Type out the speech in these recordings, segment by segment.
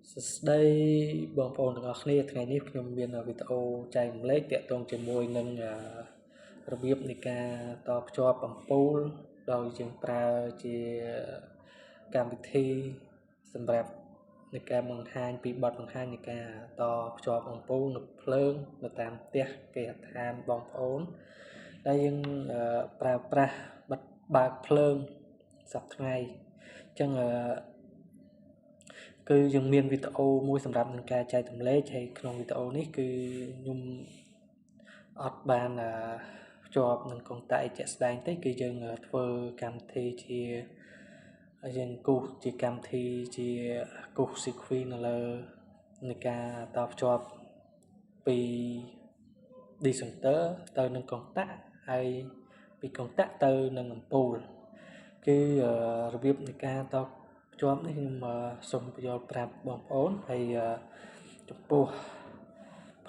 ស្ដីបងប្អូនទាំងអស់គ្នាថ្ងៃនេះខ្ញុំមានវីដេអូចែករំលែកទាក់ទងជាមួយនឹងរបៀបនៃការតភ្ជាប់អំពូលដោយយើងប្រើជាកម្មវិធីសម្រាប់នៃការបង្ហាញពីបទបង្ហាញនៃការតភ្ជាប់អំពូលនៅភ្លើងនៅតាមផ្ទះគេហដ្ឋានបងប្អូនដែលយើងប្រើប្រាស់បិទបើកភ្លើងសប្តាហ៍ថ្ងៃអញ្ចឹងគឺយើងមានវីដេអូមួយសម្រាប់នឹងការចែករំលែកហើយក្នុងវីដេអូនេះគឺខ្ញុំអត់បានភ្ជាប់នឹងកុងតាក់ជាក់ស្ដែងទេគឺយើងធ្វើកម្មវិធីជាយើងគូសជាកម្មវិធីជាគូស sequence នៅលើនៃការតភ្ជាប់ពី decenter ទៅនឹងកុងតាក់ហើយពីកុងតាក់ទៅនឹងអំពូលគឺរបៀបនៃការតភ្ជាប់នេះខ្ញុំសូមបញ្យល់ប្រាប់បងប្អូនហើយចំពោះ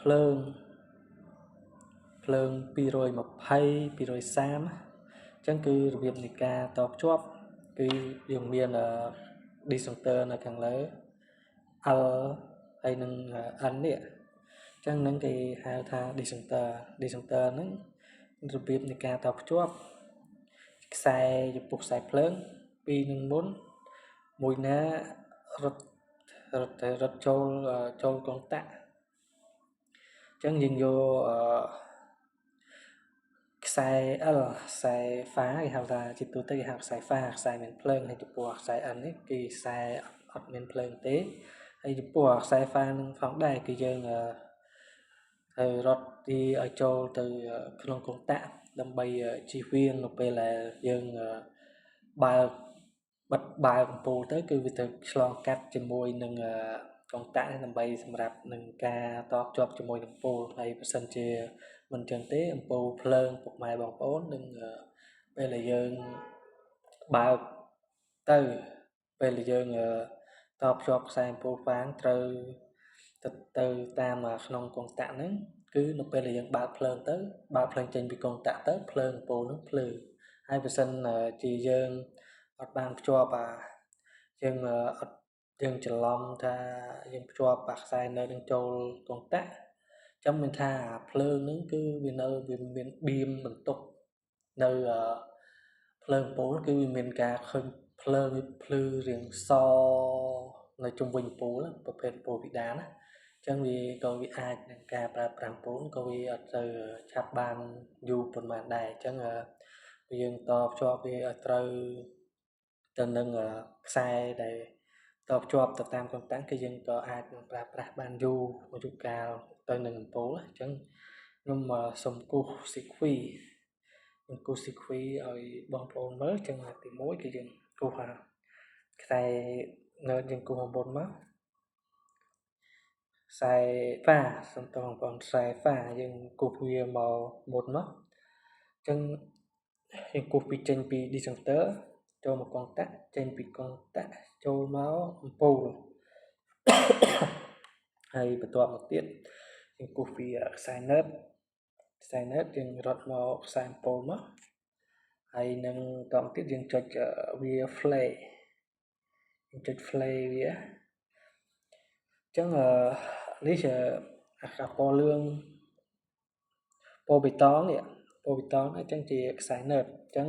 ភ្លើង220 230អញ្ចឹងគឺរបៀបនៃការតភ្ជាប់គឺយើងមានdecenter នៅខាងលើ L ហើយនឹង N នេះអញ្ចឹងនឹងគេហៅថា decenter ហ្នឹងរបៀបនៃការតភ្ជាប់ខ្សែចំពោះខ្សែភ្លើងពីរនឹងមុនមួយណារត់ចូលកុងតាក់អញ្ចឹងយើងយកខ្សែ L ខ្សែ pha គេហៅថាជាទូទៅគេហៅខ្សែ pha ខ្សែមានភ្លើងហើយចំពោះខ្សែ N នេះគឺខ្សែអត់មានភ្លើងទេហើយចំពោះខ្សែ pha នឹងផងដែរគឺយើងហើយរត់ទីឲ្យចូលទៅក្នុងកុងតាក់ដើម្បីជៀសវាងនៅពេលដែលយើងបើកបិទបើកអំពូលទៅគឺវាទៅឆ្លងកាត់ជាមួយនឹងកុងតាក់ដើម្បីសម្រាប់នឹងការតភ្ជាប់ជាមួយនឹងអំពូលហើយបើសិនជាមិនចឹងទេអំពូលភ្លើងពុកម៉ែបងប្អូននឹងពេលដែលយើងបើកទៅពេលដែលយើងតភ្ជាប់ខ្សែអំពូលហ្វាងត្រូវទៅតាមក្នុងកុងតាក់ហ្នឹងគឺនៅពេលដែលយើងបើកភ្លើងទៅបើកភ្លើងចេញពីកុងតាក់ទៅភ្លើងអំពូលហ្នឹងភ្លឺហើយបើសិនជាយើងអត់បានភ្ជាប់យើងច្រឡំថាយើងភ្ជាប់ខ្សែនៅនឹងចូលកុងតាក់ចាំមានថាភ្លើងហ្នឹងគឺវាមានបៀមបន្ទុកនៅភ្លើងអំពូលគឺវាមានការឃើញភ្លើងភ្លឺរាងសនៅជុំវិញអំពូលប្រភេទអំពូលពីដានណាអញ្ចឹងវាអាចនឹងការប្រើប្រាស់អំពូលក៏វាអត់ទៅឆាប់បានយូរប៉ុន្មានដែរអញ្ចឹងយើងតភ្ជាប់វាឲ្យត្រូវទៅនឹងខ្សែដែលតភ្ជាប់ទៅតាមកុងតាក់គឺយើងក៏អាចនឹងប្រើប្រាស់បានយូរកាលទៅនឹងអំពូលអញ្ចឹងខ្ញុំសូមគូស sequence ឲ្យបងប្អូនមើលអញ្ចឹងទី1គឺយើងគូសខ្សែនៅយើងគូសអំបនមកខ្សែ pha សូមតបងប្អូនខ្សែ pha យើងគូសវាមកមុនមកអញ្ចឹងយើងគូសពីចេញពី decenter ចូលមកកុងតាក់ចេញពីកុងតាក់ចូលមកអំពូលហើយបន្ទាប់មកទៀតយើងគូសពីខ្សែ node យើងរត់មកខ្សែអំពូលមកហើយនឹងតមកទៀតយើងចុចវា play វាអញ្ចឹងនេះជាអាពណ៌លឿងពណ៌បៃតងនេះអញ្ចឹងជាខ្សែ node អញ្ចឹង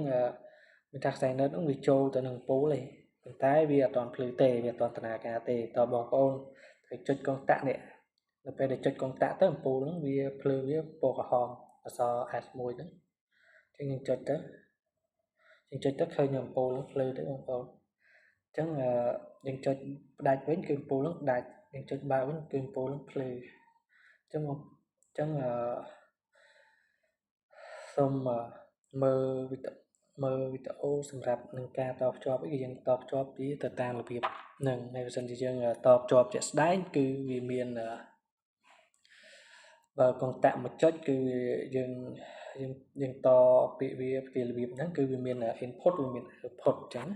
មានថាខ្សែ node ហ្នឹងវាចូលទៅនឹងអំពូលទេប៉ុន្តែវាអត់ទាន់ភ្លឺទេវាអត់ទាន់ដំណើរការទេតបងប្អូនត្រូវចុចកុងតាក់នេះនៅពេលដែលចុចកុងតាក់ទៅអំពូលហ្នឹងវាភ្លើងវាពណ៌ក្រហមអក្សរ S1 ហ្នឹងអញ្ចឹងយើងចុចទៅឃើញអំពូលហ្នឹងភ្លឺទេបងប្អូនអញ្ចឹងយើងចុចផ្ដាច់វិញគឺអំពូលហ្នឹងដាច់យើងចុចបើកវិញគឺអំពូលហ្នឹងភ្លឺអញ្ចឹងសូមមើលវីដេអូសម្រាប់នឹងការតភ្ជាប់គឺយើងតភ្ជាប់ទៅតាមរបៀបហ្នឹងហើយបើសិនជាយើងតភ្ជាប់ជាក់ស្ដែងគឺវាមានបើកុងតាក់មួយចុចគឺយើងតពាក្យវាពីរបៀបហ្នឹងគឺវាមាន input វាមាន output អញ្ចឹង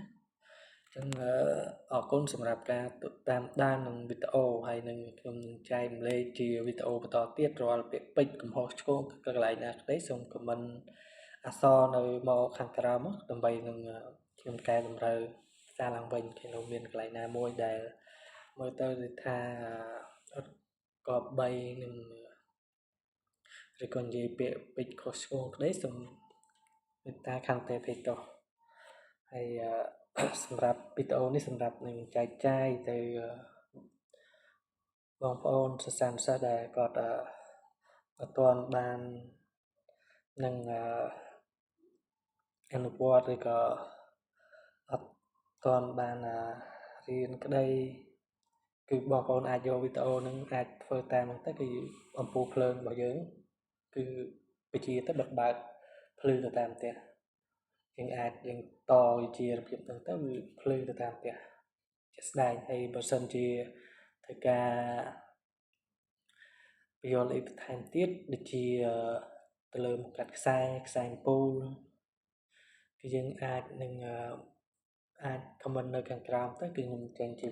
អរគុណសម្រាប់ការតាមដាននឹងវីដេអូហើយនឹងខ្ញុំនឹងចែករំលែកជាវីដេអូបន្តទៀតរាល់ពាក្យពេចន៍កំហុសឆ្គងកន្លែងណាក្តីសូម comment អក្សរនៅមកខាងក្រោមដើម្បីនឹងខ្ញុំកែតម្រូវសារឡើងវិញគេនៅមានកន្លែងណាមួយដែល មើលទៅដូចថាអត់ក៏បីនឹងឬក៏និយាយពាក្យពេចន៍ខុសឆ្គងក្តីសូមមេត្តាខន្តីអភ័យទោសហើយសម្រាប់វីដេអូនេះសម្រាប់នឹងចែកចាយទៅបងប្អូនសិស្សានុសិស្សដែលគាត់អត់ទាន់បាននឹងអនុវត្តឬក៏អត់ទាន់បានរៀនក្តីគឺបងប្អូនអាចយកវីដេអូនឹងអាចធ្វើតាមហ្នឹងទៅគឺអំពូលភ្លើងរបស់យើងគឺវិជាទៅបិទបើកភ្លឺទៅតាមផ្ទះយើងអាចយើងតវិជារបៀបហ្នឹងទៅវាភ្លឺទៅតាមផ្ទះជាក់ស្ដែងហើយបើសិនជាធ្វើការបញ្យល់អីបន្ថែមទៀតដូចជាទៅលើមកកាត់ខ្សែអំពូលគឺយើងអាចនឹងអាច comment នៅខាងក្រោមទៅគឺខ្ញុំចេញជា